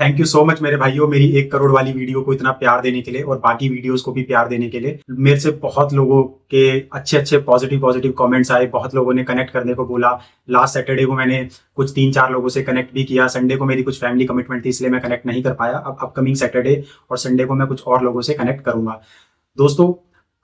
Thank you so much मेरे भाइयों, मेरी 1 करोड़ वाली वीडियो को इतना प्यार देने के लिए और बाकी वीडियोस को भी प्यार देने के लिए। मेरे से बहुत लोगों के अच्छे अच्छे पॉजिटिव पॉजिटिव कमेंट्स आए, बहुत लोगों ने कनेक्ट करने को बोला। लास्ट सैटरडे को मैंने कुछ 3-4 लोगों से कनेक्ट भी किया। संडे को मेरी कुछ फैमिली कमिटमेंट थी, इसलिए मैं कनेक्ट नहीं कर पाया। अब अपकमिंग सैटरडे और संडे को मैं कुछ और लोगों से कनेक्ट करूंगा। दोस्तों,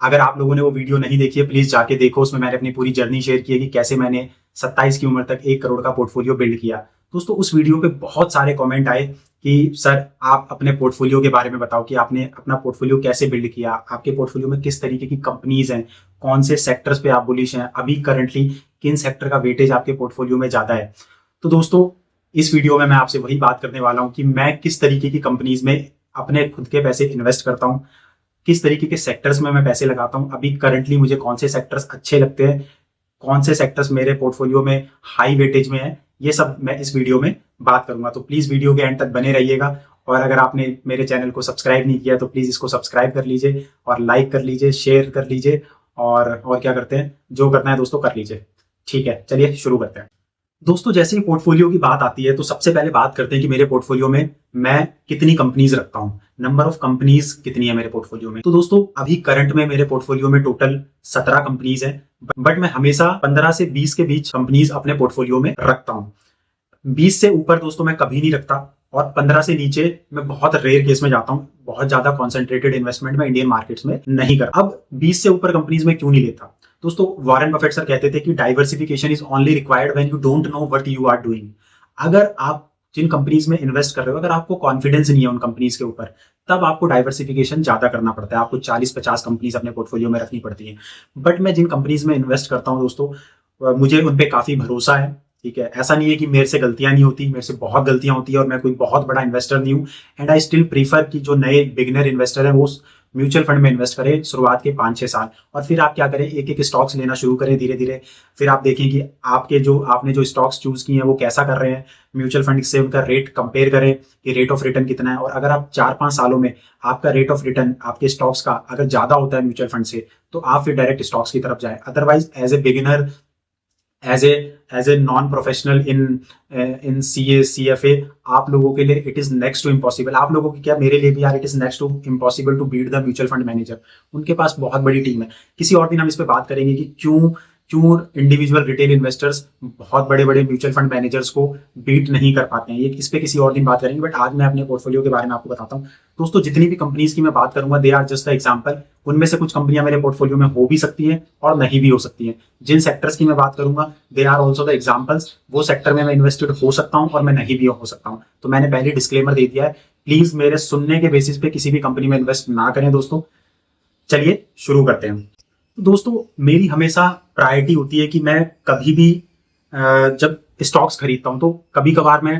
अगर आप लोगों ने वो वीडियो नहीं देखी है, प्लीज जाके देखो। उसमें मैंने अपनी पूरी जर्नी शेयर की है कि कैसे मैंने 27 की उम्र तक 1 करोड़ का पोर्टफोलियो बिल्ड किया। दोस्तों, उस वीडियो पे बहुत सारे कमेंट आए कि सर आप अपने पोर्टफोलियो के बारे में बताओ कि आपने अपना पोर्टफोलियो कैसे बिल्ड किया, आपके पोर्टफोलियो में किस तरीके की कंपनीज हैं, कौन से सेक्टर्स पे आप बुलिश हैं, अभी करंटली किन सेक्टर का वेटेज आपके पोर्टफोलियो में ज्यादा है। तो दोस्तों, इस वीडियो में मैं आपसे वही बात करने वाला हूं कि मैं किस तरीके की कंपनीज में अपने खुद के पैसे इन्वेस्ट करता हूं, किस तरीके के सेक्टर्स में मैं पैसे लगाता हूं, अभी करंटली मुझे कौन से सेक्टर्स अच्छे लगते हैं, कौन से सेक्टर्स मेरे पोर्टफोलियो में हाई वेटेज में है, ये सब मैं इस वीडियो में बात करूंगा। तो प्लीज वीडियो के एंड तक बने रहिएगा। और अगर आपने मेरे चैनल को सब्सक्राइब नहीं किया तो प्लीज इसको सब्सक्राइब कर लीजिए और लाइक कर लीजिए, शेयर कर लीजिए और क्या करते हैं, जो करना है दोस्तों कर लीजिए। ठीक है, चलिए शुरू करते हैं। दोस्तों, जैसे ही पोर्टफोलियो की बात आती है तो सबसे पहले बात करते हैं कि मेरे पोर्टफोलियो में मैं कितनी कंपनीज रखता हूं, नंबर ऑफ कंपनीज कितनी है मेरे पोर्टफोलियो में। तो दोस्तों, अभी करंट में मेरे पोर्टफोलियो में टोटल 17 कंपनीज है, बट मैं हमेशा 15 से 20 के बीच कंपनीज अपने पोर्टफोलियो में रखता हूं। 20 से ऊपर दोस्तों मैं कभी नहीं रखता, और 15 से नीचे मैं बहुत रेयर केस में जाता हूं। बहुत ज्यादा कॉन्सेंट्रेटेड इन्वेस्टमेंट में इंडियन मार्केट्स में नहीं करता। अब 20 से ऊपर कंपनीज में क्यों नहीं लेता? दोस्तों, वॉरेन बफेट सर कहते थे कि diversification is only required when you don't know what you are doing. अगर आप जिन कंपनीज में इन्वेस्ट कर रहे हो, अगर आपको कॉन्फिडेंस नहीं है उन कंपनीज के ऊपर, तब आपको डाइवर्सिफिकेशन ज्यादा करना पड़ता है। आपको 40-50 कंपनीज अपने पोर्टफोलियो में रखनी पड़ती है। बट मैं जिन कंपनीज में इन्वेस्ट करता हूं दोस्तों, मुझे उन पर काफी भरोसा है। ठीक है, ऐसा नहीं है कि मेरे से गलतियां नहीं होती, मेरे से बहुत गलतियां होती है और मैं कोई बहुत बड़ा इन्वेस्टर नहीं हूँ। एंड आई स्टिल प्रीफर कि जो नए बिगिनर इन्वेस्टर है वो म्यूचुअल फंड में इन्वेस्ट करें शुरुआत के 5-6 साल, और फिर आप क्या करें, एक एक स्टॉक्स लेना शुरू करें धीरे धीरे। फिर आप देखें कि आपने जो स्टॉक्स चूज किए हैं वो कैसा कर रहे हैं, म्यूचुअल फंड से उनका रेट कंपेयर करें कि रेट ऑफ रिटर्न कितना है। और अगर आप 4-5 सालों में आपका रेट ऑफ रिटर्न आपके स्टॉक्स का अगर ज्यादा होता है म्यूचुअल फंड से, तो आप फिर डायरेक्ट स्टॉक्स की तरफ जाए। Otherwise as a beginner, as a non professional in CA CFA, आप लोगों के लिए it is next to impossible. आप लोगों की क्या, मेरे लिए भी यार, it is next to impossible to beat the mutual fund manager. उनके पास बहुत बड़ी टीम है। किसी और दिन हम इस पे बात करेंगे कि क्यों क्यों इंडिविजुअल रिटेल इन्वेस्टर्स बहुत बड़े बड़े म्यूचुअल फंड मैनेजर्स को बीट नहीं कर पाते हैं। ये इस पे किसी और दिन बात करेंगे, बट आज मैं अपने पोर्टफोलियो के बारे में आपको बताता हूँ। दोस्तों, जितनी भी कंपनीज की मैं बात करूंगा, they are just the example. उनमें से कुछ कंपनियां मेरे पोर्टफोलियो में हो भी सकती हैं और नहीं भी हो सकती हैं। जिन सेक्टर्स की मैं बात करूंगा, they are also the examples. वो सेक्टर में मैं इन्वेस्टेड हो सकता हूं और मैं नहीं भी हो सकता हूं। तो मैंने पहले डिस्क्लेमर दे दिया है, प्लीज मेरे सुनने के बेसिस पे किसी भी कंपनी में इन्वेस्ट ना करें दोस्तों। चलिए शुरू करते हैं। तो दोस्तों, मेरी हमेशा प्रायोरिटी होती है कि मैं कभी भी जब स्टॉक्स खरीदता हूं तो कभी कभार मैं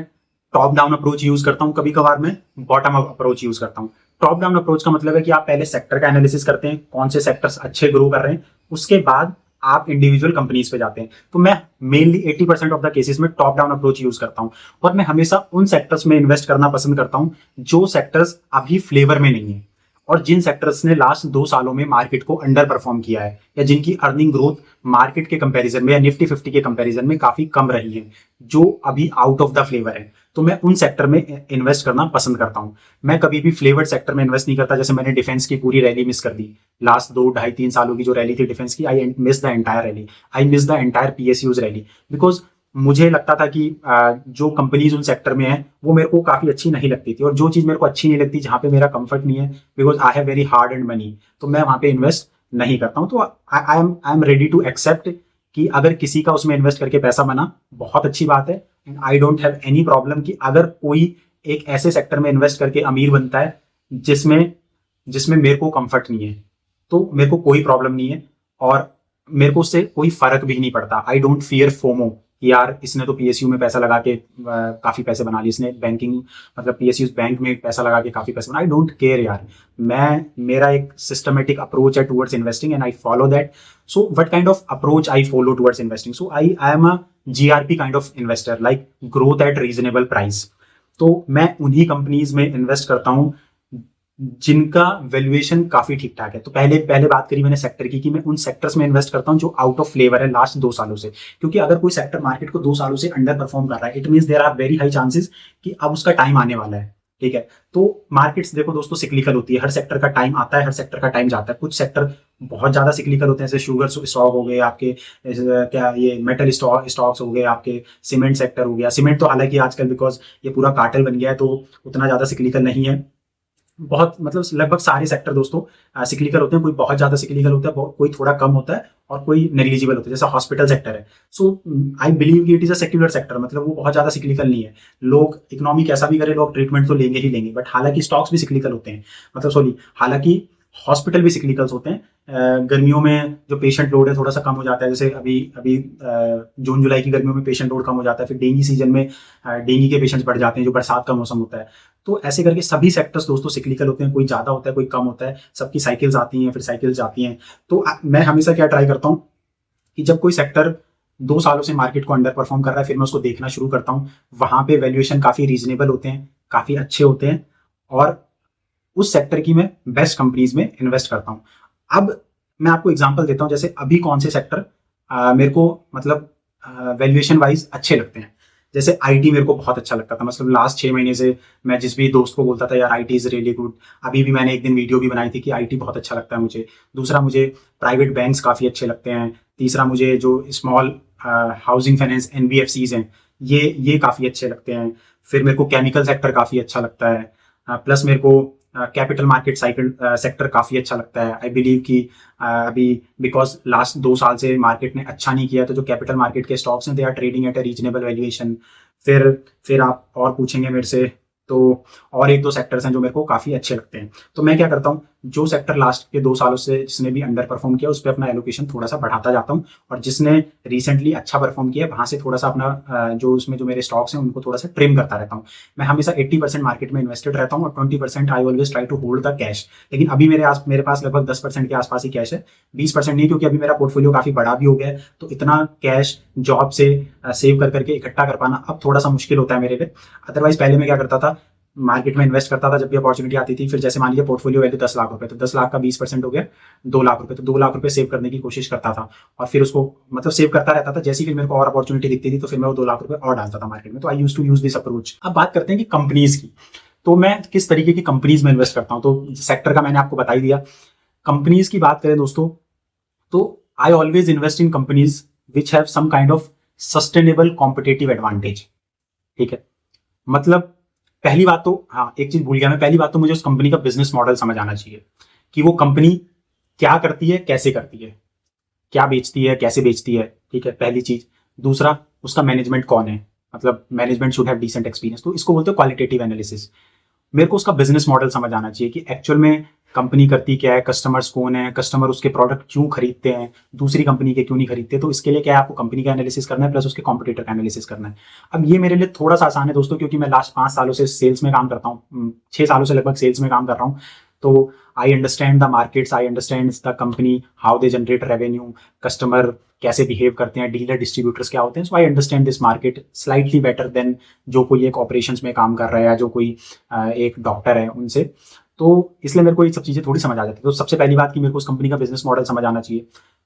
टॉप डाउन अप्रोच यूज करता हूं, कभी कभार मैं बॉटम अप अप्रोच यूज करता हूं। टॉप डाउन अप्रोच का मतलब है कि आप पहले सेक्टर का एनालिसिस करते हैं, कौन से सेक्टर्स अच्छे ग्रो कर रहे हैं, उसके बाद आप इंडिविजुअल कंपनीज पे जाते हैं। तो मैं मेनली 80% ऑफ द केसेस में टॉप डाउन अप्रोच यूज करता हूं, और मैं हमेशा उन सेक्टर्स में इन्वेस्ट करना पसंद करता हूं जो सेक्टर्स अभी फ्लेवर में नहीं है, और जिन सेक्टर्स ने लास्ट 2 सालों में मार्केट को अंडर परफॉर्म किया है, या जिनकी अर्निंग ग्रोथ मार्केट के कंपैरिजन में या निफ्टी 50 के कंपैरिजन में काफी कम रही है, जो अभी आउट ऑफ द फ्लेवर है। तो मैं उन सेक्टर में इन्वेस्ट करना पसंद करता हूं। मैं कभी भी फ्लेवर्ड सेक्टर में इन्वेस्ट नहीं करता। जैसे मैंने डिफेंस की पूरी रैली मिस कर दी, लास्ट 2-2.5-3 सालों की जो रैली थी डिफेंस की, I miss the entire rally, I miss the entire PSUs rally, because मुझे लगता था कि जो कंपनीज उन सेक्टर में है वो मेरे को काफी अच्छी नहीं लगती थी, और जो चीज मेरे को अच्छी नहीं लगती, जहां पे मेरा कंफर्ट नहीं है, because I have very hard and money, तो मैं वहां पे इन्वेस्ट नहीं करता हूं। तो I am ready to accept कि अगर किसी का उसमें इन्वेस्ट करके पैसा बना, बहुत अच्छी बात है। And I don't have any problem कि अगर कोई एक ऐसे सेक्टर में इन्वेस्ट करके अमीर बनता है जिसमें जिसमें मेरे को कंफर्ट नहीं है, तो मेरे को कोई प्रॉब्लम नहीं है, और मेरे को उससे कोई फर्क भी नहीं पड़ता। आई डोंट फियर फोमो कि यार इसने तो PSU में पैसा लगा के काफी पैसे बना लिए, इसने बैंकिंग मतलब PSU बैंक में पैसा लगा के काफी पैसे बना। आई डोंट केयर यार, मेरा एक सिस्टमेटिक अप्रोच है towards investing, and I follow that. So what kind of approach I follow towards investing? So I am a GRP kind of investor, like growth at reasonable price. तो मैं उन्हीं companies में invest करता हूं जिनका valuation काफी ठीक ठाक है। तो पहले बात करी मैंने सेक्टर की, कि मैं उन सेक्टर्स में इन्वेस्ट करता हूं जो आउट ऑफ फ्लेवर है लास्ट 2 सालों से। क्योंकि अगर कोई सेक्टर मार्केट को 2 सालों से अंडर परफॉर्म कर रहा है, it means there are very high chances कि अब उसका टाइम आने वाला है, ठीक है। तो मार्केट्स देखो दोस्तों सिक्लिकल होती है, हर सेक्टर का टाइम आता है, हर सेक्टर का टाइम जाता है। कुछ सेक्टर बहुत ज्यादा सिक्लिकल होते हैं, जैसे शुगर स्टॉक हो गए आपके, क्या ये मेटल स्टॉक्स हो गए आपके, सीमेंट सेक्टर हो गया। सीमेंट तो हालांकि आजकल बिकॉज ये पूरा कार्टेल बन गया है तो उतना ज्यादा सिक्लिकल नहीं है। बहुत मतलब लगभग सारे सेक्टर दोस्तों सिक्लिकल होते हैं, कोई बहुत ज्यादा सिक्लिकल होता है, कोई थोड़ा कम होता है और कोई नेग्लिजिबल होता है। जैसा हॉस्पिटल सेक्टर है, सो आई बिलीव कि it is a secular sector, मतलब वो बहुत ज्यादा सिक्लिकल नहीं है। लोग इकोनॉमी कैसा भी करे, लोग ट्रीटमेंट तो लेंगे ही लेंगे। बट हालांकि स्टॉक्स भी सिक्लिकल होते हैं, मतलब सॉरी, हालांकि हॉस्पिटल भी सिक्लिकल्स होते हैं। गर्मियों में जो पेशेंट लोड है थोड़ा सा कम हो जाता है, जैसे अभी अभी जून जुलाई की गर्मियों में पेशेंट लोड कम हो जाता है। फिर डेंगू सीजन में डेंगू के पेशेंट्स बढ़ जाते हैं, जो बरसात का मौसम होता है। तो ऐसे करके सभी सेक्टर्स दोस्तों सिक्लिकल होते हैं, कोई ज्यादा होता है कोई कम होता है, सबकी साइकिल्स आती हैं फिर साइकिल्स जाती हैं। तो मैं हमेशा क्या ट्राई करता हूँ कि जब कोई सेक्टर 2 सालों से मार्केट को अंडर परफॉर्म कर रहा है, फिर मैं उसको देखना शुरू करता हूँ। वहां पे वैल्यूएशन काफी रीजनेबल होते हैं, काफी अच्छे होते हैं, और उस सेक्टर की मैं बेस्ट कंपनीज में इन्वेस्ट करता हूँ। अब मैं आपको एग्जांपल देता हूँ, जैसे अभी कौन से सेक्टर मेरे को मतलब वैल्यूएशन वाइज अच्छे लगते हैं। जैसे आईटी मेरे को बहुत अच्छा लगता था, मतलब लास्ट 6 महीने से मैं जिस भी दोस्त को बोलता था यार आईटी इज रियली गुड। अभी भी मैंने एक दिन वीडियो भी बनाई थी कि आईटी बहुत अच्छा लगता है मुझे। दूसरा, मुझे प्राइवेट बैंक्स काफी अच्छे लगते हैं। तीसरा, मुझे जो स्मॉल हाउसिंग फाइनेंस एनबीएफसीज हैं ये काफी अच्छे लगते हैं। फिर मेरे को केमिकल सेक्टर काफी अच्छा लगता है। प्लस मेरे को कैपिटल मार्केट साइकिल सेक्टर काफी अच्छा लगता है। आई बिलीव कि अभी बिकॉज लास्ट 2 साल से मार्केट ने अच्छा नहीं किया, तो जो कैपिटल मार्केट के स्टॉक्स हैं they are trading at a reasonable valuation. फिर आप और पूछेंगे मेरे से, तो और एक दो सेक्टर्स हैं जो मेरे को काफी अच्छे लगते हैं। तो मैं क्या करता हूँ, जो सेक्टर लास्ट के 2 सालों से जिसने भी अंडर परफॉर्म किया उस पर अपना एलोकेशन थोड़ा सा बढ़ाता जाता हूँ, और जिसने रिसेंटली अच्छा परफॉर्म किया वहां से थोड़ा सा अपना जो उसमें जो मेरे स्टॉक्स हैं उनको थोड़ा सा ट्रिम करता रहता हूँ। मैं हमेशा 80% मार्केट में इन्वेस्टेड रहता हूँ और 20% I always try to hold the cash. लेकिन अभी मेरे पास लगभग 10% के आसपास ही कैश है, 20% नहीं, क्योंकि अभी मेरा पोर्टफोलियो काफी बड़ा भी हो गया है। तो इतना कैश जॉब से सेव कर करके इकट्ठा कर पाना अब थोड़ा सा मुश्किल होता है मेरे लिए। अदरवाइज पहले मैं क्या करता था, मार्केट में इन्वेस्ट करता था जब भी अपॉर्चुनिटी आती थी। फिर जैसे मान लीजिए पोर्टफोलियो वैल्यू 10 लाख रुपए, तो 10 लाख का 20% हो गया 2 लाख रुपए, तो 2 लाख रुपए सेव करने की कोशिश करता था, और फिर उसको मतलब सेव करता रहता था। जैसे ही फिर मेरे को और अपॉर्चुनिटी दिखती थी तो फिर मैं वो 2 लाख रुपए और डालता था मार्केट में। तो I use to use this approach. अब बात करते हैं कि कंपनीज की, तो मैं किस तरीके की कंपनीज में इन्वेस्ट करता हूँ। तो सेक्टर का मैंने आपको बता ही दिया। कंपनीज की बात करें दोस्तों, तो I always invest in companies which have some kind of sustainable competitive advantage. ठीक है, मतलब पहली बात तो, हाँ एक चीज भूल गया मैं, पहली बात तो मुझे उस कंपनी का बिजनेस मॉडल समझ आना चाहिए कि वो कंपनी क्या करती है, कैसे करती है, क्या बेचती है, कैसे बेचती है। ठीक है, पहली चीज। दूसरा, उसका मैनेजमेंट कौन है, मतलब management should have decent experience, तो इसको बोलते हैं क्वालिटेटिव एनालिसिस। मेरे को उसका बिजनेस मॉडल समझ आना चाहिए कि एक्चुअल में कंपनी करती क्या है, कस्टमर्स कौन है, कस्टमर उसके प्रोडक्ट क्यों खरीदते हैं, दूसरी कंपनी के क्यों नहीं खरीदते। तो इसके लिए क्या है, आपको कंपनी का एनालिसिस करना है प्लस उसके कॉम्पिटिटर का एनालिसिस करना है। अब ये मेरे लिए थोड़ा सा आसान है दोस्तों, क्योंकि मैं लास्ट 5 सालों से सेल्स में काम करता हूँ, 6 सालों से लगभग सेल्स में काम कर रहा हूँ। तो I understand the markets, I understand the company, how they generate revenue, customer कैसे बिहेव करते हैं, डीलर डिस्ट्रीब्यूटर्स क्या होते हैं। So I understand this market slightly better than जो कोई एक ऑपरेशंस में काम कर रहा है या जो कोई एक डॉक्टर है उनसे। तो इसलिए मेरे को ये सब चीजें थोड़ी समझ आ जाती है। तो सबसे पहली बात कि मेरे को उस कंपनी का बिजनेस मॉडल समझ आना चाहिए।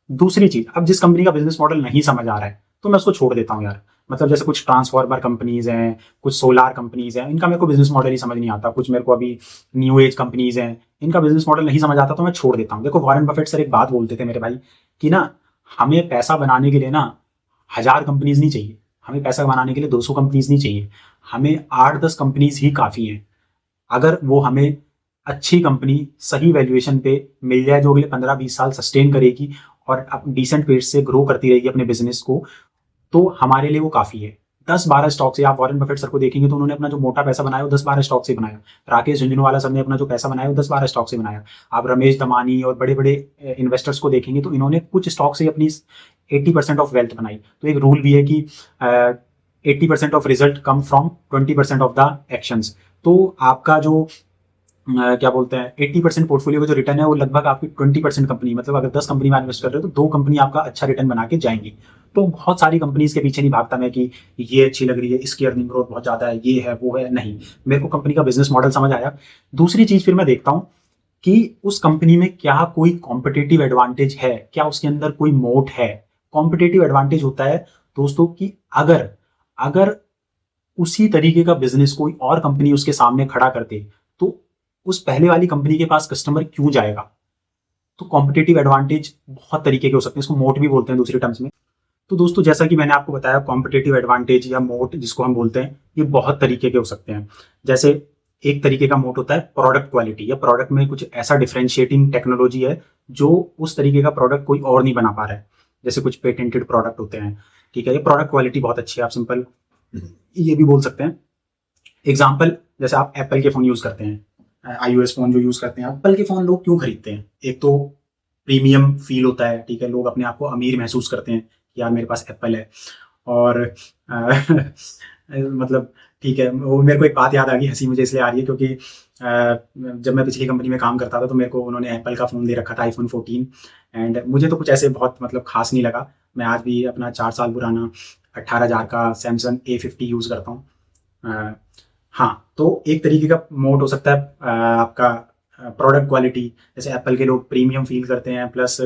दूसरी चीज, अब जिस कंपनी का बिजनेस मॉडल नहीं समझ आ रहा है तो मैं उसको छोड़ देता हूँ यार। मतलब जैसे कुछ ट्रांसफार्मर कंपनीज हैं, कुछ सोलार कंपनीज हैं, इनका मेरे को बिजनेस मॉडल ही समझ नहीं आता। कुछ मेरे को अभी न्यू एज कंपनीज हैं, इनका बिजनेस मॉडल नहीं समझ आता तो मैं छोड़ देता हूँ। देखो वॉरेन बफेट सर एक बात बोलते थे मेरे भाई कि ना, हमें पैसा बनाने के लिए ना 1000 कंपनीज नहीं चाहिए, हमें पैसा बनाने के लिए 200 कंपनीज नहीं चाहिए, हमें 8-10 कंपनीज ही काफी है। अगर वो हमें अच्छी कंपनी सही वैल्यूएशन पे मिल जाए जो अगले 15-20 साल सस्टेन करेगी और डिसेंट पेस से ग्रो करती रहेगी अपने बिजनेस को, तो हमारे लिए वो काफी है। 10-12 स्टॉक से, आप वॉरेन बफेट सर को देखेंगे तो उन्होंने अपना जो मोटा पैसा बनाया वो 10-12 स्टॉक से बनाया। राकेश झुंझुनवाला सर ने अपना जो पैसा बनाया वो 10-12 स्टॉक से बनाया। आप रमेश दमानी और बड़े बड़े इन्वेस्टर्स को देखेंगे तो इन्होंने कुछ स्टॉक से अपनी 80% ऑफ वेल्थ बनाई। तो एक रूल भी है कि 80% of result come from 20% of the actions. तो आपका जो क्या बोलते हैं 80% पोर्टफोलियो का जो रिटर्न है वो लगभग आपकी 20% कंपनी, मतलब अगर 10 कंपनी में इन्वेस्ट कर रहे हो तो 2 कंपनी आपका अच्छा रिटर्न बना के जाएंगी। तो बहुत सारी कंपनीज के पीछे नहीं भागता मैं कि ये अच्छी लग रही है, इसकी अर्निंग ग्रोथ बहुत ज्यादा है, ये है वो है, नहीं। मेरे को कंपनी का बिजनेस मॉडल समझ आया। दूसरी चीज फिर मैं देखता हूँ कि उस कंपनी में क्या कोई कॉम्पिटेटिव एडवांटेज है, क्या उसके अंदर कोई मोट है। कॉम्पिटेटिव एडवांटेज होता है दोस्तों कि अगर अगर उसी तरीके का बिजनेस कोई और कंपनी उसके सामने खड़ा करते तो उस पहले वाली कंपनी के पास कस्टमर क्यों जाएगा? तो कॉम्पिटेटिव एडवांटेज बहुत तरीके के हो सकते हैं, इसको मोट भी बोलते हैं दूसरे टर्म्स में। तो दोस्तों जैसा कि मैंने आपको बताया, कॉम्पिटेटिव एडवांटेज या मोट जिसको हम बोलते हैं, ये बहुत तरीके के हो सकते हैं। जैसे एक तरीके का मोट होता है प्रोडक्ट क्वालिटी, या प्रोडक्ट में कुछ ऐसा डिफरेंशिएटिंग टेक्नोलॉजी है जो उस तरीके का प्रोडक्ट कोई और नहीं बना पा रहा है। जैसे कुछ पेटेंटेड प्रोडक्ट होते हैं, ठीक है, ये प्रोडक्ट क्वालिटी बहुत अच्छी है, आप सिंपल ये भी बोल सकते हैं। एग्जाम्पल, जैसे आप एप्पल के फोन यूज करते हैं, iOS फोन जो यूज करते हैं, एप्पल के फोन लोग क्यों खरीदते हैं? एक तो प्रीमियम फील होता है, ठीक है, लोग अपने आप को अमीर महसूस करते हैं कि यार मेरे पास एप्पल है। और मतलब ठीक है, वो मेरे को एक बात याद आ गई, हंसी मुझे इसलिए आ रही है क्योंकि जब मैं पिछली कंपनी में काम करता था तो मेरे को उन्होंने एप्पल का फ़ोन दे रखा था, iPhone 14, एंड मुझे तो कुछ ऐसे बहुत मतलब खास नहीं लगा। मैं आज भी अपना 4 साल पुराना 18,000 का सैमसंग A50 यूज़ करता हूँ। हाँ, तो एक तरीके का मोड हो सकता है आपका प्रोडक्ट क्वालिटी। जैसे एप्पल के लोग प्रीमियम फील करते हैं, प्लस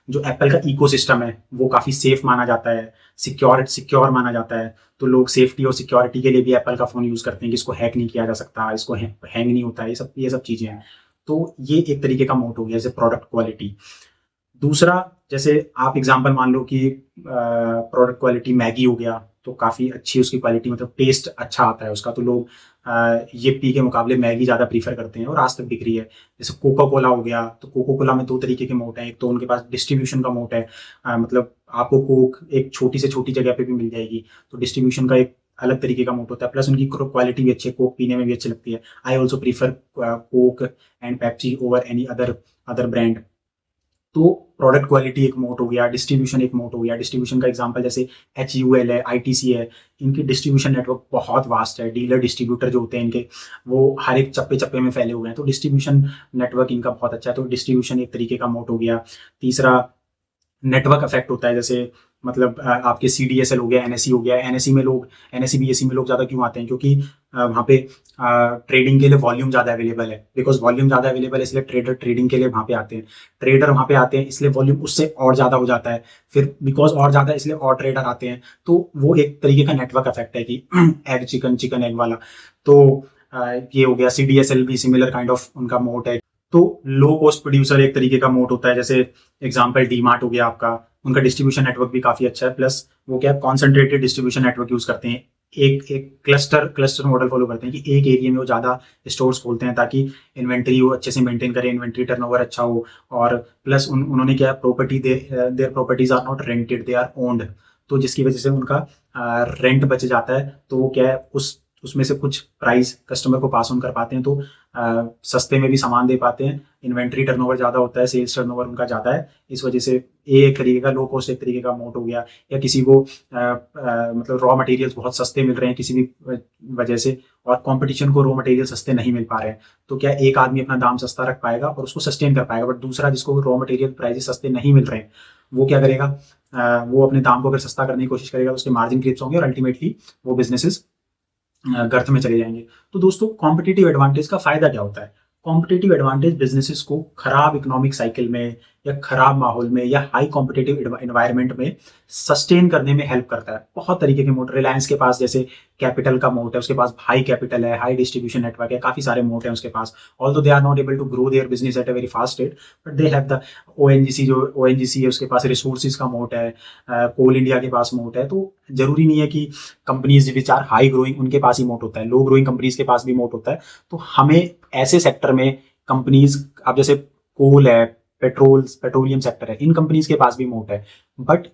जो एप्पल का इकोसिस्टम है वो काफ़ी सेफ माना जाता है, सिक्योर माना जाता है। तो लोग सेफ्टी और सिक्योरिटी के लिए भी एप्पल का फ़ोन यूज़ करते हैं कि इसको हैक नहीं किया जा सकता, इसको हैंग नहीं होता, ये सब चीज़ें हैं। तो ये एक तरीके का मोड हो गया, जैसे प्रोडक्ट क्वालिटी। दूसरा, जैसे आप एग्जांपल मान लो कि प्रोडक्ट क्वालिटी मैगी हो गया, तो काफ़ी अच्छी उसकी क्वालिटी, मतलब टेस्ट अच्छा आता है उसका, तो लोग यिप्पी के मुकाबले मैगी ज़्यादा प्रीफर करते हैं और आज तक बिक रही है। जैसे कोका कोला हो गया, तो कोका कोला में 2 तरीके के मोड हैं। एक तो उनके पास डिस्ट्रीब्यूशन का मोड है, मतलब आपको कोक एक छोटी से छोटी जगह पे भी मिल जाएगी, तो डिस्ट्रीब्यूशन का एक अलग तरीके का मोड होता है। प्लस उनकी क्वालिटी भी अच्छी है, कोक पीने में भी अच्छी लगती है। I also prefer Coke and Pepsi over any other brand. तो प्रोडक्ट क्वालिटी एक मोड हो गया, डिस्ट्रीब्यूशन एक मोड हो गया। डिस्ट्रीब्यूशन का एग्जांपल जैसे HUL है, ITC है, इनकी डिस्ट्रीब्यूशन नेटवर्क बहुत वास्ट है। डीलर डिस्ट्रीब्यूटर जो होते हैं इनके, वो हर एक चप्पे चप्पे में फैले हुए हैं, तो डिस्ट्रीब्यूशन नेटवर्क इनका बहुत अच्छा है। तो डिस्ट्रीब्यूशन एक तरीके का मोड हो गया। तीसरा, नेटवर्क इफेक्ट होता है। जैसे मतलब आपके CDSL हो गया, NSE हो गया। NSE BSE में लोग ज़्यादा क्यों आते हैं? क्योंकि वहाँ पे ट्रेडिंग के लिए वॉल्यूम ज़्यादा अवेलेबल है। बिकॉज वॉल्यूम ज़्यादा अवेलेबल है इसलिए ट्रेडर ट्रेडिंग के लिए वहाँ पे आते हैं। ट्रेडर वहाँ पे आते हैं इसलिए वॉल्यूम उससे और ज़्यादा हो जाता है। फिर बिकॉज और ज़्यादा इसलिए और ट्रेडर आते हैं। तो वो एक तरीके का नेटवर्क इफेक्ट है कि एग चिकन एग वाला। तो ये हो गया। CDSL भी सिमिलर काइंड ऑफ उनका मोड है। तो लो कॉस्ट प्रोड्यूसर एक तरीके का मोड होता है। जैसे एग्जांपल डीमार्ट हो गया आपका, उनका डिस्ट्रीब्यूशन नेटवर्क भी काफ़ी अच्छा है। प्लस वो क्या, कॉन्सेंट्रेटेड डिस्ट्रीब्यूशन नेटवर्क यूज़ करते हैं। एक क्लस्टर मॉडल फॉलो करते हैं कि एक एरिया में वो ज़्यादा स्टोर्स खोलते हैं ताकि इन्वेंट्री वो अच्छे से मेंटेन करें, इन्वेंट्री टर्नओवर अच्छा हो। और प्लस उन्होंने क्या, property their properties are not rented, they are owned. तो जिसकी वजह से उनका रेंट बच जाता है। तो वो क्या है, उसमें से कुछ प्राइस कस्टमर को पास ऑन कर पाते हैं, तो सस्ते में भी सामान दे पाते हैं। इन्वेंट्री टर्नओवर ज़्यादा होता है, सेल्स टर्नओवर उनका ज़्यादा है। इस वजह से ये एक तरीके का लो कॉस्ट एक तरीके का मोड हो गया। या किसी को मतलब रॉ मटेरियल्स बहुत सस्ते मिल रहे हैं किसी भी वजह से, और कंपटीशन को रॉ मटेरियल सस्ते नहीं मिल पा रहे हैं, तो क्या एक आदमी अपना दाम सस्ता रख पाएगा और उसको सस्टेन कर पाएगा। बट दूसरा जिसको रॉ मटेरियल प्राइसेस सस्ते नहीं मिल रहे हैं, वो क्या करेगा, वो अपने दाम को अगर सस्ता करने की कोशिश करेगा तो उसके मार्जिन क्लिप्स होंगे और अल्टीमेटली वो बिजनेसेस गर्त में चले जाएंगे। तो दोस्तों, कॉम्पिटिटिव एडवांटेज का फायदा क्या होता है? कॉम्पिटिटिव एडवांटेज बिजनेसेस को खराब इकोनॉमिक साइकिल में या खराब माहौल में या हाई कॉम्पिटिटिव एनवायरनमेंट में सस्टेन करने में हेल्प करता है। बहुत तरीके के मोड, रिलायंस के पास जैसे कैपिटल का मोड है, उसके पास हाई कैपिटल है, हाई डिस्ट्रीब्यूशन नेटवर्क है, काफी सारे मोड हैं उसके पास। Although they are not able to grow their business at a very fast rate, but they have the ONGC, जो ONGC है उसके पास रिसोर्सेज का मोड है, कोल इंडिया के पास मोड है। तो जरूरी नहीं है कि companies which are high growing उनके पास ही मोड होता है, लो ग्रोइंग कंपनीज के पास भी मोड होता है। तो हमें ऐसे सेक्टर में कंपनीज, अब जैसे कोल है, पेट्रोलियम सेक्टर है, इन कंपनीज के पास भी मोड है। बट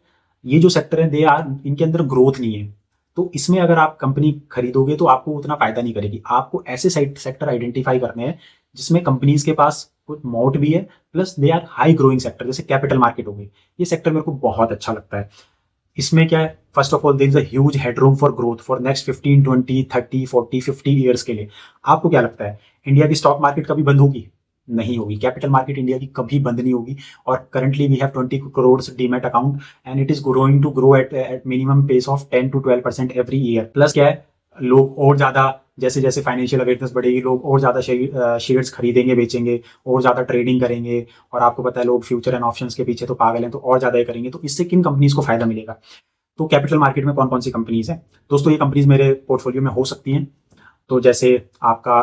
ये जो सेक्टर है, दे आर, इनके अंदर ग्रोथ नहीं है। तो इसमें अगर आप कंपनी खरीदोगे तो आपको उतना फायदा नहीं करेगी। आपको ऐसे सेक्टर आइडेंटिफाई करने हैं जिसमें कंपनीज के पास कुछ मोड भी है, plus they are high growing sector. जैसे कैपिटल मार्केट हो गई, ये सेक्टर मेरे को बहुत अच्छा लगता है। इसमें क्या है, first of all there is a huge headroom for growth for next 15, 20, 30, 40, 50 years के लिए। आपको क्या लगता है, इंडिया की स्टॉक मार्केट कभी बंद होगी? नहीं होगी। कैपिटल मार्केट इंडिया की कभी बंद नहीं होगी। और currently we have 20 crore demat account and it is going to grow at minimum pace of 10 to 12% every year. Plus क्या है, लोग और ज्यादा, जैसे जैसे फाइनेंशियल अवेयरनेस बढ़ेगी, लोग और ज्यादा शेयर्स खरीदेंगे, बेचेंगे, और ज्यादा ट्रेडिंग करेंगे। और आपको पता है लोग फ्यूचर एंड ऑप्शंस के पीछे तो पागल हैं, तो और ज्यादा ये करेंगे। तो इससे किन कंपनीज को फायदा मिलेगा? तो कैपिटल मार्केट में कौन कौन सी कंपनीज हैं दोस्तों? ये कंपनीज मेरे पोर्टफोलियो में हो सकती हैं। तो जैसे आपका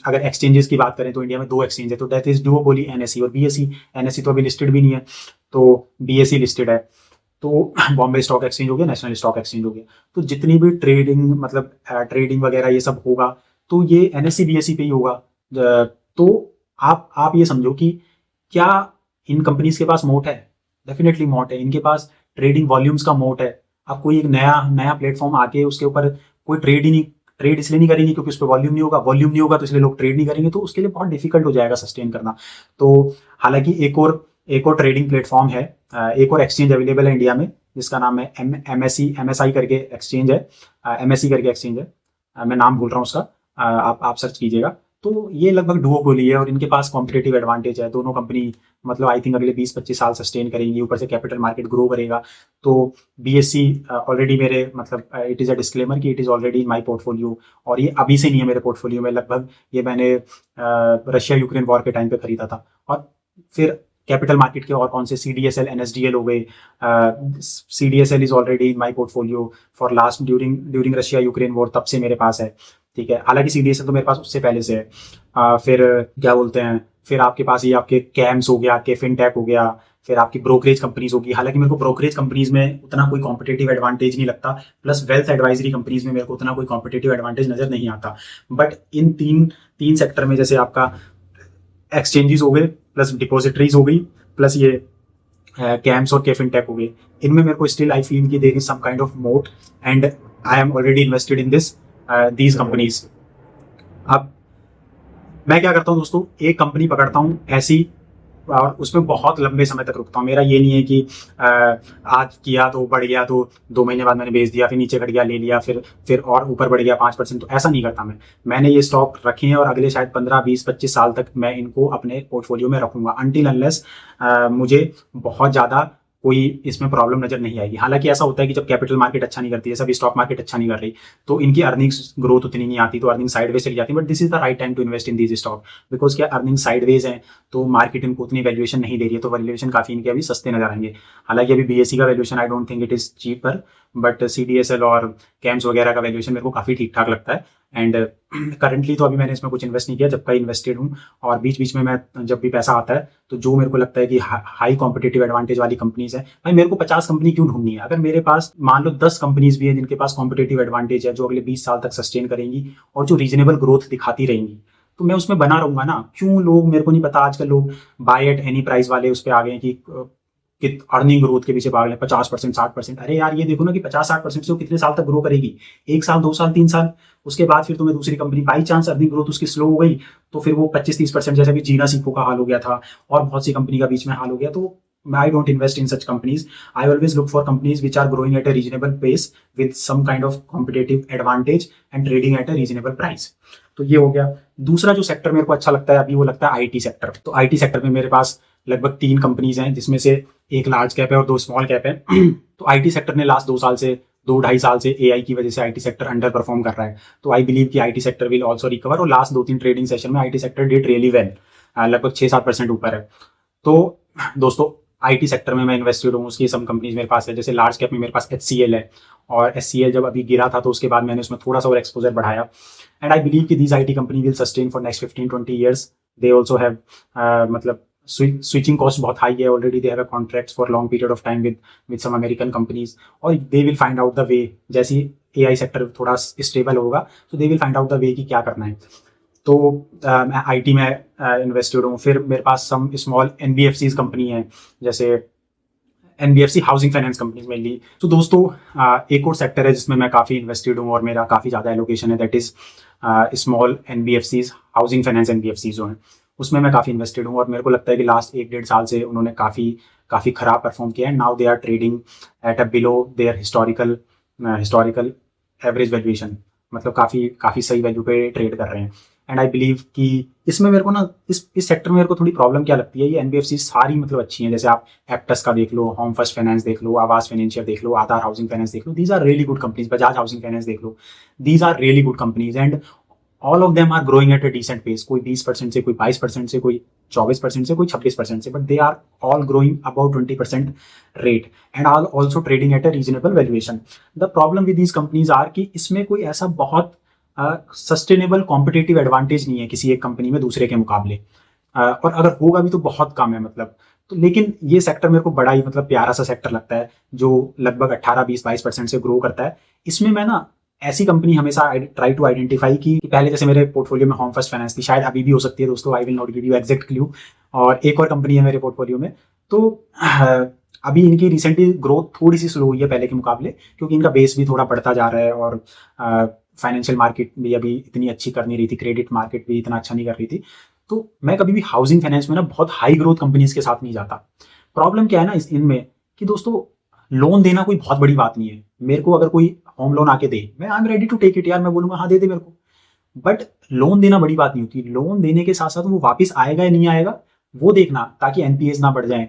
अगर एक्सचेंजेस की बात करें तो इंडिया में 2 एक्सचेंज है, तो दैट इज डुओपोली, एनएसई और बीएसई। एनएसई तो अभी लिस्टेड भी नहीं है, तो बीएसई लिस्टेड है। तो बॉम्बे स्टॉक एक्सचेंज हो गया, नेशनल स्टॉक एक्सचेंज हो गया। तो जितनी भी ट्रेडिंग मतलब ट्रेडिंग वगैरह ये सब होगा तो ये एनएससी बीएसई पे ही होगा। तो आप ये समझो कि क्या इन कंपनीज के पास मोट है? डेफिनेटली मोट है। इनके पास ट्रेडिंग वॉल्यूम्स का मोट है। अब कोई एक नया नया प्लेटफॉर्म आके उसके ऊपर कोई ट्रेड इसलिए नहीं करेंगे क्योंकि उस पर वॉल्यूम नहीं होगा। वॉल्यूम नहीं होगा तो इसलिए लोग ट्रेड नहीं करेंगे, तो उसके लिए बहुत डिफिकल्ट हो जाएगा सस्टेन करना। तो हालांकि एक और ट्रेडिंग प्लेटफॉर्म है, एक और एक्सचेंज अवेलेबल है इंडिया में जिसका नाम है एमएसई करके एक्सचेंज है। एमएसई करके एक्सचेंज है, मैं नाम भूल रहा हूँ उसका, आप सर्च कीजिएगा। तो ये लगभग डुओपोली है और इनके पास कॉम्पिटेटिव एडवांटेज है। दोनों कंपनी मतलब आई थिंक अगले 20-25 साल सस्टेन करेंगी, ऊपर से कैपिटल मार्केट ग्रो करेगा। तो बीएससी ऑलरेडी मेरे मतलब इट इज़ अ डिस्क्लेमर कि it is already in my portfolio, और ये अभी से नहीं है मेरे पोर्टफोलियो में। लगभग ये मैंने रशिया यूक्रेन वॉर के टाइम पे खरीदा था। और फिर कैपिटल मार्केट के और कौन से CDSL NSDL हो गए। CDSL is already in my portfolio for last during Russia Ukraine war, तब से मेरे पास है। ठीक है, हालांकि CDSL तो मेरे पास उससे पहले से है। फिर क्या बोलते हैं, फिर आपके पास ये आपके कैम्स हो गया, आपके फिनटेक हो गया, फिर आपकी ब्रोकरेज कंपनीज होगी। हालांकि मेरे को ब्रोकरेज कंपनीज में उतना कोई कॉम्पिटेटिव एडवांटेज नहीं लगता, प्लस वेल्थ एडवाइजरी कंपनीज में मेरे को उतना कोई कॉम्पिटेटिव एडवांटेज नजर नहीं आता। बट इन तीन सेक्टर में, जैसे आपका एक्सचेंजेस हो गए, प्लस डिपॉजिटरीज हो गई, प्लस ये कैम्स और फिनटेक हो गए, इनमें मेरे को स्टिल आई फील कि there is some kind of moat and I am already invested in these companies. अब मैं क्या करता हूँ दोस्तों, एक कंपनी पकड़ता हूँ ऐसी और उसमें बहुत लंबे समय तक रुकता हूँ। मेरा ये नहीं है कि आज किया तो बढ़ गया तो 2 महीने बाद मैंने बेच दिया, फिर नीचे घट गया ले लिया, फिर और ऊपर बढ़ गया 5%, तो ऐसा नहीं करता मैं। मैंने ये स्टॉक रखे हैं और अगले शायद 15-20-25 साल तक मैं इनको अपने पोर्टफोलियो में रखूंगा, अनटिल अनलेस मुझे बहुत ज़्यादा कोई इसमें प्रॉब्लम नजर नहीं आएगी। हालांकि ऐसा होता है कि जब कैपिटल मार्केट अच्छा नहीं करती है, सभी स्टॉक मार्केट अच्छा नहीं कर रही, तो इनकी अर्निंग्स ग्रोथ उतनी नहीं आती, तो अर्निंग साइडवेज चली जाती है। But this is the right time to invest in these stock, because क्या अर्निंग साइडवेज है तो मार्केट इनको उतनी वैल्यूएशन नहीं दे रही है, तो वैल्यूएशन काफी इनके अभी सस्ते नजर आएंगे। हालांकि अभी बीएससी का valuation I don't think it is cheaper, but CDSL और कैम्स वगैरह का वैल्यूएशन मेरे को काफी ठीक ठाक लगता है। एंड करंटली तो अभी मैंने इसमें कुछ इन्वेस्ट नहीं किया, जब का इन्वेस्टेड हूँ। और बीच बीच में मैं जब भी पैसा आता है तो जो मेरे को लगता है कि हाई कॉम्पिटेटिव एडवांटेज वाली कंपनीज है, भाई मेरे को 50 कंपनी क्यों ढूंढनी है? अगर मेरे पास मान लो 10 कंपनीज भी है जिनके पास कॉम्पिटेटिव एडवांटेज है, जो अगले 20 साल तक सस्टेन करेंगी और जो रीजनेबल ग्रोथ दिखाती रहेंगी, तो मैं उसमें बना रहूंगा ना। क्यों लोग, मेरे को नहीं पता, आजकल लोग बाय एट एनी प्राइस वाले उस पर आ गए कि अर्निंग ग्रोथ के पीछे भाग लें 50%, 60%। अरे यार ये देखो ना कि 50-60% से वो कितने साल तक ग्रो करेगी? 1 साल, 2 साल, 3 साल, उसके बाद फिर तुम्हें दूसरी company, by chance earning growth उसकी स्लो हो गई तो फिर वो 25-30%, जैसे भी जीना सीखो का हाल हो गया था और बहुत सी कंपनी का बीच में हाल हो गया। तो I don't invest in such companies. I always look for companies which are growing at a reasonable pace with some kind of competitive advantage and trading at a reasonable price. तो ये हो गया। दूसरा जो सेक्टर मेरे को अच्छा लगता है अभी, वो लगता है IT सेक्टर। तो IT सेक्टर में मेरे पास लगभग 3 कंपनीज हैं, जिसमें से एक लार्ज कैप है और 2 स्मॉल कैप है। तो IT सेक्टर ने लास्ट 2-2.5 साल से AI की वजह से IT सेक्टर अंडर परफॉर्म कर रहा है। तो आई बिलीव कि IT sector will also recover, और लास्ट 2-3 ट्रेडिंग सेशन में IT sector did really well, लगभग 6-7% ऊपर है। तो दोस्तों IT सेक्टर में मैं इन्वेस्टेड हूँ, उसकी सम कंपनीज मेरे पास है। जैसे लार्ज कैप में मेरे पास HCL है, और HCL जब अभी गिरा था तो उसके बाद मैंने उसमें थोड़ा सा और एक्सपोजर बढ़ाया। एंड आई बिलीव कि these IT company will sustain for next 15-20 years. They also have मतलब स्विचिंग कॉस्ट बहुत हाई है, already they have contracts for long period of time with some American companies, और they will find out the way. जैसे AI sector थोड़ा stable होगा तो they will find out the way कि क्या करना है। तो मैं IT में इन्वेस्टेड हूँ। फिर मेरे पास सम स्मॉल NBFCs कंपनी है, जैसे NBFC housing finance companies mainly. तो दोस्तों एक और सेक्टर है जिसमें मैं काफ़ी इन्वेस्टेड हूँ और मेरा काफ़ी ज़्यादा एलोकेशन है, that is small NBFCs, housing finance NBFCs जो हैं, उसमें मैं काफ़ी इन्वेस्टेड हूँ। और मेरे को लगता है कि लास्ट 1-1.5 साल से उन्होंने काफ़ी ख़राब परफॉर्म किया है। Now they are trading at a below their historical average valuation, मतलब काफ़ी सही वैल्यू पे ट्रेड कर रहे हैं। एंड आई बिलीव कि इसमें मेरे को ना इस सेक्टर में मेरे को थोड़ी प्रॉब्लम क्या लगती है, ये NBFC सारी मतलब अच्छी हैं। जैसे आप एप्टस का देख लो, होम फर्स्ट फाइनेंस देख लो, आवास फाइनेंशियल देख लो, आधार हाउसिंग फाइनेंस देख लो, these are really good companies, Bajaj housing finance देख लो, these are really good companies. And all of them are growing at a decent pace, कोई 20% से, कोई 22% से, कोई 24% से, कोई 26% से, but they are all growing about 20% rate and are also trading at a reasonable valuation. The problem with these companies are कि इसमें कोई ऐसा बहुत सस्टेनेबल कॉम्पिटेटिव एडवांटेज नहीं है किसी एक कंपनी में दूसरे के मुकाबले, और अगर होगा भी तो बहुत कम है मतलब। तो लेकिन ये सेक्टर मेरे को बड़ा ही मतलब प्यारा सा सेक्टर लगता है जो लगभग 18-20-22% से ग्रो करता है। इसमें मैं ना ऐसी कंपनी हमेशा ट्राई टू आइडेंटिफाई की पहले जैसे मेरे पोर्टफोलियो में होम फर्स्ट फाइनेंस थी, शायद अभी भी हो सकती है दोस्तों, I will not give you exact clue, और एक और कंपनी है मेरे पोर्टफोलियो में। तो अभी इनकी रिसेंटली ग्रोथ थोड़ी सी स्लो हुई है पहले के मुकाबले, क्योंकि इनका बेस भी थोड़ा बढ़ता जा रहा है और फाइनेंशियल मार्केट भी अभी इतनी अच्छी कर नहीं रही थी, क्रेडिट मार्केट भी इतना अच्छा नहीं कर रही थी। तो मैं कभी भी हाउसिंग फाइनेंस में ना बहुत हाई ग्रोथ कंपनीज के साथ नहीं जाता। प्रॉब्लम क्या है ना इनमें कि दोस्तों लोन देना कोई बहुत बड़ी बात नहीं है। मेरे को अगर कोई होम लोन आके दे, मैं I am ready to take it यार, मैं बोलूंगा हाँ दे दे मेरे को। बट लोन देना बड़ी बात नहीं होती, लोन देने के साथ साथ वो वापस आएगा या नहीं आएगा वो देखना, ताकि एनपीएस ना बढ़ जाए,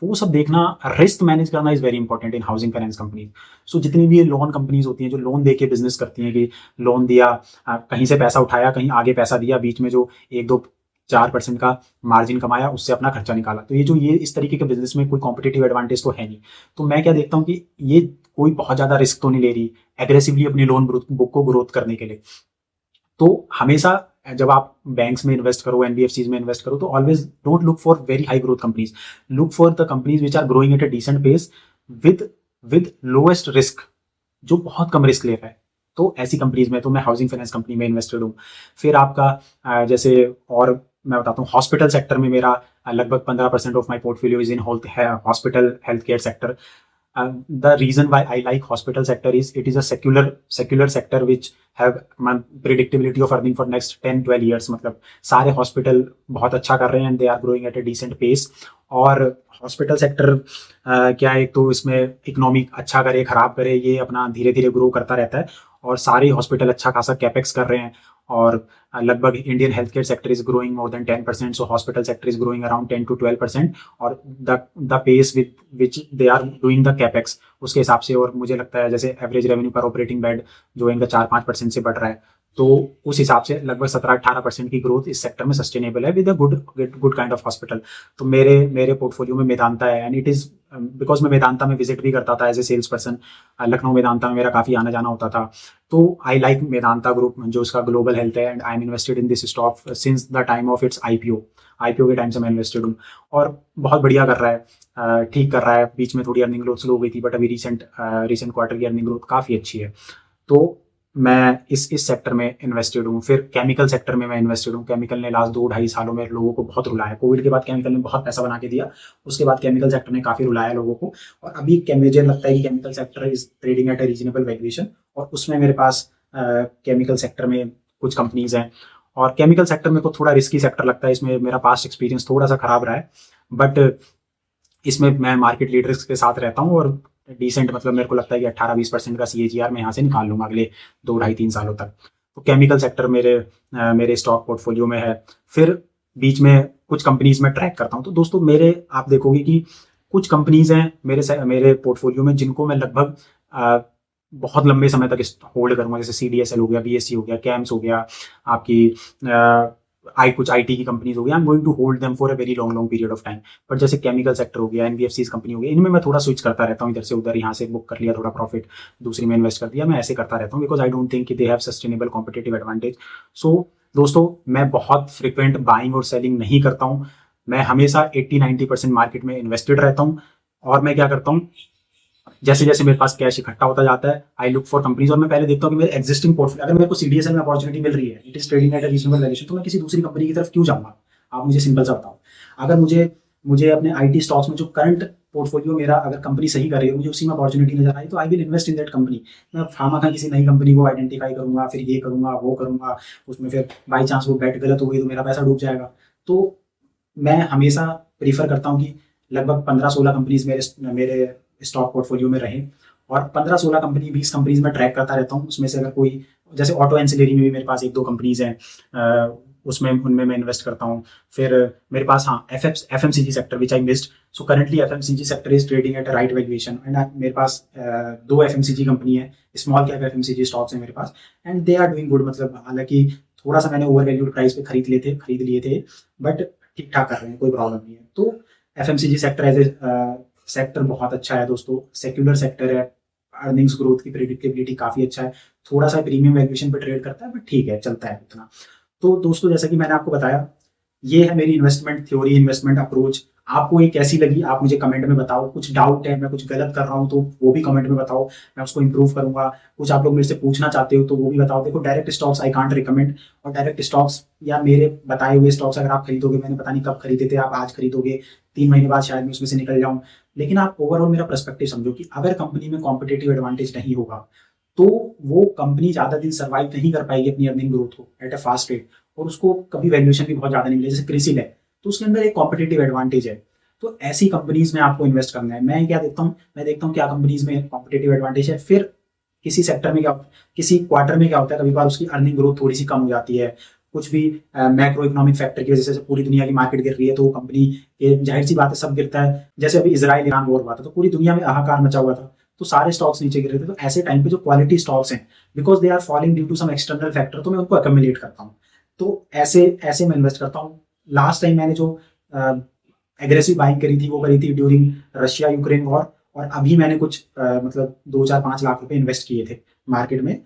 वो सब देखना, रिस्क मैनेज करना is very important in housing finance companies. So जितनी भी ये लोन कंपनीज होती हैं जो लोन दे के बिजनेस करती हैं कि लोन दिया, कहीं से पैसा उठाया, कहीं आगे पैसा दिया, बीच में जो 1-2-4% का मार्जिन कमाया, उससे अपना खर्चा निकाला, तो ये इस तरीके के बिजनेस में कोई कॉम्पिटेटिव एडवांटेज तो है नहीं। तो मैं क्या देखता हूँ कि ये कोई बहुत ज्यादा रिस्क तो नहीं ले रही एग्रेसिवली अपनी लोन बुक को ग्रोथ करने के लिए। तो हमेशा जब आप बैंक्स में इन्वेस्ट करो, एनबीएफसीज में इन्वेस्ट करो, तो always don't look for very high growth companies, look for the companies which are growing at a decent pace with lowest risk, जो बहुत कम रिस्क ले रहा है। तो ऐसी कंपनीज में तो मैं हाउसिंग फाइनेंस कंपनी में इन्वेस्टेड हूँ। फिर आपका जैसे और मैं बताता हूँ, हॉस्पिटल सेक्टर में मेरा लगभग 15% of my portfolio is in hospital health care sector. The reason why I like hospital sector is it is a secular sector which have predictability of earning for next 10-12 years। मतलब सारे hospital बहुत अच्छा कर रहे हैं and they are growing at a decent pace. और hospital sector क्या है, एक तो इसमें इकोनॉमिक अच्छा करे खराब करे, ये अपना धीरे धीरे ग्रो करता रहता है, और सारे हॉस्पिटल अच्छा खासा कैपेक्स कर रहे हैं, और लगभग Indian health care sector is growing more than 10%, so hospital sector is growing around 10-12%, और the pace with which they are doing the capex उसके हिसाब से। और मुझे लगता है जैसे एवरेज रेवेन्यू पर ऑपरेटिंग बेड जो इनका 4-5% से बढ़ रहा है, तो उस हिसाब से लगभग 17-18% की ग्रोथ इस सेक्टर में सस्टेनेबल है with a good kind of hospital. तो मेरे पोर्टफोलियो में मेदांता है, एंड इट इज बिकॉज मैं मेदांता में विजिट भी करता था as a sales person, Lucknow Medanta में मेरा काफ़ी आना जाना होता था। तो आई लाइक मेदांता ग्रुप जो उसका ग्लोबल हेल्थ है, and I M invested in this stock since the time of its IPO के टाइम से मैं इन्वेस्टेड हूँ, और बहुत बढ़िया कर रहा है, ठीक कर रहा है। बीच में थोड़ी अर्निंग ग्रोथ स्लो हो गई थी, बट अभी रिसेंट क्वार्टर की अर्निंग ग्रोथ काफ़ी अच्छी है। तो मैं इस सेक्टर में इन्वेस्टेड हूँ। फिर केमिकल सेक्टर में मैं इन्वेस्टेड हूँ। केमिकल ने लास्ट 2-2.5 सालों में लोगों को बहुत रुलाया। कोविड के बाद केमिकल ने बहुत पैसा बना के दिया, उसके बाद केमिकल सेक्टर ने काफ़ी रुलाया लोगों को, और अभी मुझे लगता है कि chemical sector is trading at a reasonable valuation, और उसमें मेरे पास केमिकल सेक्टर में कुछ कंपनीज हैं। और केमिकल सेक्टर मेरे को थोड़ा रिस्की सेक्टर लगता है, इसमें मेरा पास्ट एक्सपीरियंस थोड़ा सा खराब रहा है, बट इसमें मैं मार्केट लीडर्स के साथ रहता हूँ, और डिसेंट मतलब मेरे को लगता है कि 18-20% का CAGR मैं यहाँ से निकाल लूँगा अगले 2-2.5-3 सालों तक। तो केमिकल सेक्टर मेरे स्टॉक पोर्टफोलियो में है। फिर बीच में कुछ कंपनीज में ट्रैक करता हूँ। तो दोस्तों आप देखोगे कि कुछ कंपनीज हैं मेरे पोर्टफोलियो में जिनको मैं लगभग बहुत लंबे समय तक होल्ड करूँगा, जैसे CDSL हो गया, BSC हो गया, कैम्स हो गया, आपकी कुछ IT की कंपनीज हो गई। I am going to hold them for a very long period of time. But जैसे केमिकल सेक्टर हो गया, NBFCs कंपनी हो गई, इनमें मैं थोड़ा स्विच करता रहता हूँ, इधर से उधर, यहाँ से बुक कर लिया थोड़ा प्रॉफिट, दूसरी में इन्वेस्ट कर दिया, मैं ऐसे करता रहता हूँ, because I don't think they have sustainable competitive advantage. So दोस्तों मैं बहुत फ्रिक्वेंट बाइंग और सेलिंग नहीं करता हूँ, मैं हमेशा 80-90% मार्केट में इन्वेस्टेड रहता हूँ। और मैं क्या करता हूँ, जैसे जैसे मेरे पास कैश इकट्ठा होता जाता है, आई लुक फॉर कंपनीज, और मैं पहले देखता हूँ कि मेरे एग्जिस्टिंग पोर्टफोलियो, अगर मेरे को CDSL में अपॉर्चुनिटी मिल रही है, it is trading at a reasonable valuation, तो मैं किसी दूसरी कंपनी की तरफ क्यों जाऊँगा। आप मुझे सिंपल सा बताओ, अगर मुझे अपने IT स्टॉक्स में जो करंट पोर्टफोलियो मेरा अगर कंपनी सही कर रही है, मुझे उसी में अपॉर्चुनिटी नजर आई, तो I will invest in that company. मैं खामखा किसी नई कंपनी को आइडेंटिफाई करूंगा, फिर ये करूंगा वो करूंगा, उसमें फिर बाई चांस वो बेट गलत हो गई तो मेरा पैसा डूब जाएगा। तो मैं हमेशा प्रीफर करता हूँ कि लगभग 15-16 कंपनीज मेरे स्टॉक पोर्टफोलियो में रहें, और 15-16 कंपनी 20 कंपनीज में ट्रैक करता रहता हूँ। उसमें से अगर कोई, जैसे ऑटो एंसिलरी में भी मेरे पास 1-2 कंपनीज हैं, उनमें मैं इन्वेस्ट करता हूँ। फिर मेरे पास FMCG sector which I missed, so currently FMCG sector is trading at a right valuation, and मेरे पास 2 FMCG कंपनी है, स्मॉल कैप FMCG स्टॉक्स है मेरे पास, and they are doing good. मतलब हालांकि थोड़ा सा मैंने ओवर वैल्यूड प्राइस पे खरीद लिए थे, बट ठीक ठाक कर रहे हैं, कोई प्रॉब्लम नहीं है। तो FMCG sector as a sector बहुत अच्छा है दोस्तों, सेक्युलर सेक्टर है, अर्निंग्स ग्रोथ की प्रेडिक्टेबिलिटी काफी अच्छा है, थोड़ा सा प्रीमियम वैल्यूएशन पे ट्रेड करता है, बट ठीक है, चलता है उतना। तो दोस्तों जैसा कि मैंने आपको बताया, ये है मेरी इन्वेस्टमेंट थ्योरी, इन्वेस्टमेंट अप्रोच। आपको ये कैसी लगी आप मुझे कमेंट में बताओ, कुछ डाउट है, मैं कुछ गलत कर रहा हूँ तो वो भी कमेंट में बताओ, मैं उसको इंप्रूव करूंगा। कुछ आप लोग मेरे से पूछना चाहते हो तो वो भी बताओ। देखो, direct stocks I can't recommend, और डायरेक्ट स्टॉक्स या मेरे बताए हुए स्टॉक्स अगर आप खरीदोगे, मैंने पता नहीं कब खरीदे थे, आप आज खरीदोगे, 3 महीने बाद शायद मैं उसमें से निकल जाऊं, लेकिन आप ओवरऑल मेरा पर्सपेक्टिव समझो कि अगर कंपनी में कॉम्पिटेटिव एडवांटेज नहीं होगा तो वो कंपनी ज्यादा दिन सर्वाइव नहीं कर पाएगी अपनी अर्निंग ग्रोथ को एट अ फास्ट रेट, और उसको कभी वैल्यूएशन भी बहुत ज्यादा नहीं मिले। जैसे क्रिसिल है, तो उसके अंदर एक कॉम्पिटेटिव एडवांटेज है, तो ऐसी कंपनीज में आपको इन्वेस्ट करना है। मैं क्या देखता हूँ, मैं देखता हूँ क्या कंपनीज में कॉम्पिटेटिव एडवांटेज है, फिर किसी सेक्टर में क्या, किसी क्वार्टर में क्या होता है, कभी बार उसकी अर्निंग ग्रोथ थोड़ी सी कम हो जाती है, कुछ भी मैक्रो इकोनॉमिक फैक्टर की वजह से पूरी दुनिया की मार्केट गिर रही है, तो वो कंपनी के जाहिर सी बात है सब गिरता है। जैसे अभी इजराइल ईरान वॉर हुआ था तो पूरी दुनिया में हाहाकार मचा हुआ था, तो सारे स्टॉक्स नीचे गिर रहे थे। तो ऐसे टाइम पे जो क्वालिटी स्टॉक्स हैं, because they are falling due to some external factor, तो मैं उनको अकम्युलेट करता हूँ। तो ऐसे ऐसे मैं इन्वेस्ट करता हूँ। लास्ट टाइम मैंने जो एग्रेसिव बाइंग करी थी वो करी थी ड्यूरिंग रशिया यूक्रेन वॉर, और अभी मैंने कुछ मतलब 2 4 5 लाख रुपए इन्वेस्ट किए थे मार्केट में,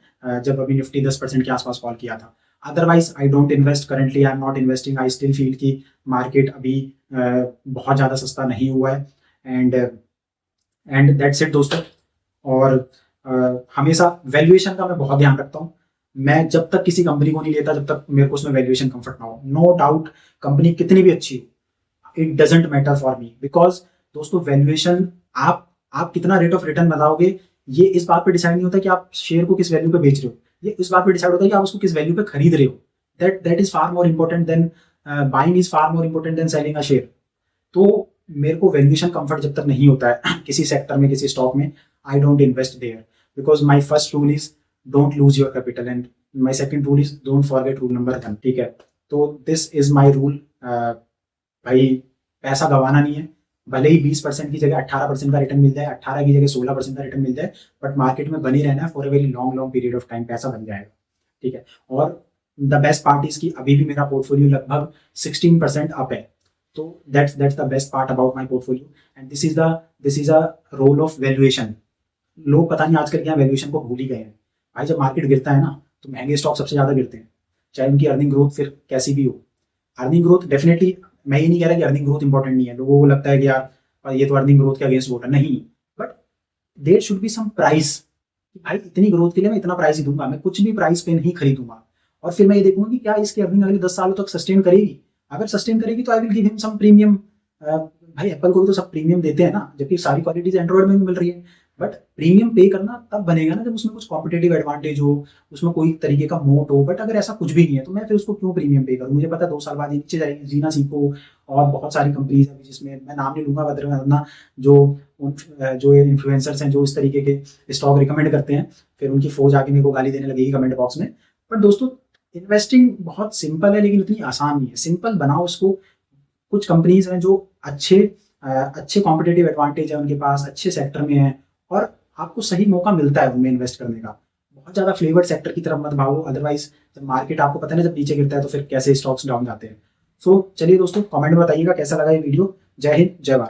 जब अभी निफ्टी 10% के आसपास फॉल किया था। Otherwise I don't invest currently, I am not investing. I still feel कि मार्केट अभी बहुत ज़्यादा सस्ता नहीं हुआ है, एंड दैट्स इट दोस्तों। और हमेशा वैल्यूएशन का मैं बहुत ध्यान रखता हूँ। मैं जब तक किसी कंपनी को नहीं लेता जब तक मेरे को उसमें वैल्यूएशन कंफर्ट ना हो। नो डाउट कंपनी कितनी भी अच्छी हो, it doesn't matter for me, because दोस्तों वैल्यूएशन आप कितना रेट ऑफ रिटर्न बताओगे, ये इस बात पे डिसाइड नहीं होता कि आप शेयर को किस वैल्यू पे बेच रहे हो, ये इस बात पे डिसाइड होता है कि आप उसको किस वैल्यू पे खरीद रहे हो। That is far more important then buying, is far more important then selling a share. तो मेरे को वैल्यूएशन कंफर्ट जब तक नहीं होता है किसी सेक्टर में, किसी स्टॉक में, I don't invest their, because my first rule is don't lose your capital, and my second rule is don't forget rule number 1। ठीक है, तो दिस इज माई रूल। भाई पैसा गंवाना नहीं है, भले ही 20% की जगह 18% का रिटर्न मिल जाए, 18 की जगह 16% का रिटर्न मिल जाए, बट मार्केट में बनी रहना है for a very long long period of time, पैसा बन जाएगा। ठीक है, और द बेस्ट पार्ट इज की अभी भी मेरा पोर्टफोलियो लगभग 16% अप है। तो that's the best part about my portfolio, and this is a role of valuation. लोग पता नहीं आजकल क्या वैल्यूएशन को भूल ही गए हैं। भाई जब मार्केट गिरता है ना तो महंगे स्टॉक सबसे ज्यादा गिरते हैं, चाहे उनकी अर्निंग ग्रोथ फिर कैसी भी हो। अर्निंग ग्रोथ डेफिनेटली, मैं ये नहीं कह रहा कि अर्निंग ग्रोथ इंपॉर्टेंट नहीं है, लोगों को लगता है कि यार ये तो अर्निंग ग्रोथ के अगेंस्ट वोट है, नहीं, but there should be some price. भाई इतनी ग्रोथ के लिए मैं इतना प्राइस ही दूंगा, मैं कुछ भी प्राइस पे नहीं खरीदूंगा, और फिर मैं ये देखूंगा कि क्या इसकी अर्निंग अगले 10 सालों तक सस्टेन करेगी। अगर सस्टेन करेगी तो I will give him some premium. भाई एप्पल को भी तो सब प्रीमियम देते हैं ना, जबकि सारी क्वालिटीज एंड्रॉइड में भी मिल रही है, बट प्रीमियम पे करना तब बनेगा ना जब उसमें कुछ कॉम्पिटेटिव एडवांटेज हो, उसमें कोई तरीके का मोट हो। बट अगर ऐसा कुछ भी नहीं है तो मैं फिर उसको क्यों प्रीमियम पे करूँ? मुझे पता है 2 साल बाद ये नीचे जाएगी। जीना सीखो और बहुत सारी कंपनीज है जिसमें मैं नाम नहीं लूंगा, वरना जो इन्फ्लुएंसर्स हैं जो इस तरीके के स्टॉक रिकमेंड करते हैं, फिर उनकी फौज आके मेरे को गाली देने लगेगी कमेंट बॉक्स में। बट दोस्तों इन्वेस्टिंग बहुत सिंपल है, लेकिन इतनी आसान नहीं है। सिंपल बनाओ उसको। कुछ कंपनीज हैं जो अच्छे कॉम्पिटेटिव एडवांटेज है उनके पास, अच्छे सेक्टर में है, और आपको सही मौका मिलता है उनमें इन्वेस्ट करने का। बहुत ज्यादा फ्लेवर्ड सेक्टर की तरफ मत भागो, अदरवाइज जब मार्केट आपको पता है ना जब नीचे गिरता है तो फिर कैसे स्टॉक्स डाउन जाते हैं। सो चलिए दोस्तों, कमेंट में बताइएगा कैसा लगा ये वीडियो। जय हिंद, जय भारत।